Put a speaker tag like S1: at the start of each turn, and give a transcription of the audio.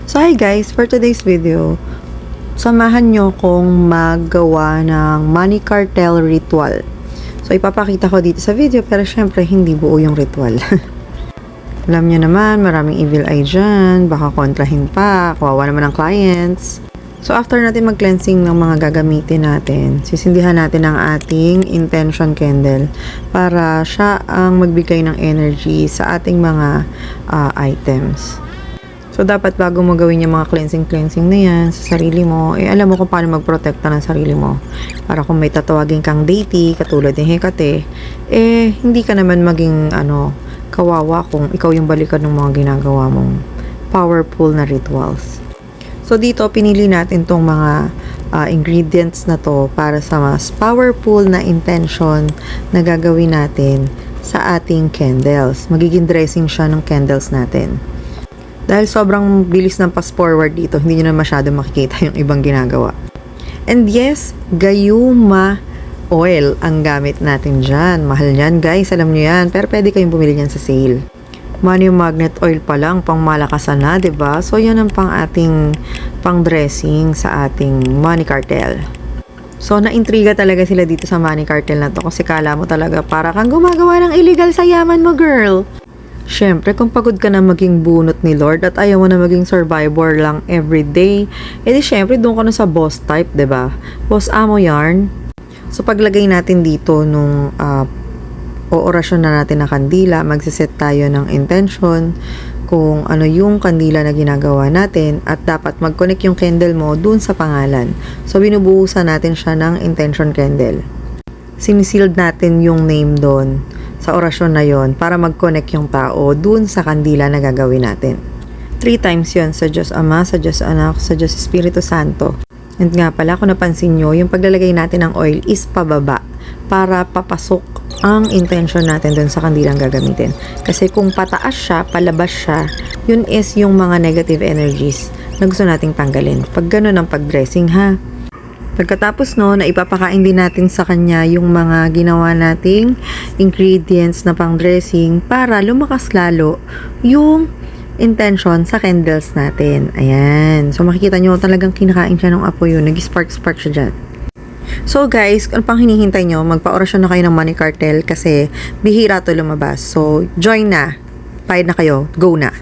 S1: So hi guys, for today's video, samahan nyo kong maggawa ng money cartel ritual. So ipapakita ko dito sa video pero syempre hindi buo yung ritual. Alam nyo naman, maraming evil eye dyan, baka kontrahin pa, kawawa naman ang clients. So after natin mag-cleansing ng mga gagamitin natin, sisindihan natin ang ating intention candle para siya ang magbigay ng energy sa ating mga items. So, dapat bago mo gawin yung mga cleansing na yan sa sarili mo, alam mo kung paano magprotekta ng sarili mo. Para kung may tatawagin kang deity, katulad ng Hecate, hindi ka naman maging, kawawa kung ikaw yung balikan ng mga ginagawa mong powerful na rituals. So, dito, pinili natin tong mga ingredients na to para sa mas powerful na intention na gagawin natin sa ating candles. Magiging dressing siya ng candles natin. Dahil sobrang bilis ng pass-forward dito, hindi nyo na masyado makikita yung ibang ginagawa. And yes, gayuma oil ang gamit natin dyan. Mahal yan guys, alam nyo yan. Pero pwede kayong bumili yan sa sale. Money magnet oil pa lang, pang malakasan na, diba? So yan ang ating pang dressing sa ating money cartel. So naintriga talaga sila dito sa money cartel na to kasi kala mo talaga para kang gumagawa ng illegal sa yaman mo, girl. Siyempre, kung pagod ka na maging bunot ni Lord at ayaw mo na maging survivor lang everyday, edi syempre, doon ka na sa boss type, ba diba? Boss amo yarn. So, paglagay natin dito nung orasyon na natin na kandila, magsiset tayo ng intention kung ano yung kandila na ginagawa natin at dapat mag-connect yung candle mo dun sa pangalan. So, binubuhusan natin siya ng intention candle. Sinisild natin yung name doon sa orasyon na yon para mag-connect yung tao dun sa kandila na gagawin natin. 3 times yon sa Diyos Ama, sa Diyos Anak, sa Diyos Espiritu Santo. And nga pala, kung napansin nyo, yung paglalagay natin ng oil is pababa para papasok ang intention natin dun sa kandilang gagamitin. Kasi kung pataas siya, palabas siya, yun is yung mga negative energies na gusto nating tanggalin. Pag ganun ang pag-dressing ha. Pagkatapos no, na ipapakain din natin sa kanya yung mga ginawa nating ingredients na pang dressing para lumakas lalo yung intention sa candles natin. Ayan. So makikita nyo talagang kinakain siya ng apoy yun. Nag-spark siya dyan. So guys, ano pang hinihintay nyo? Magpa-orasyon na kayo ng money cartel kasi bihira to lumabas. So join na. Payad na kayo. Go na.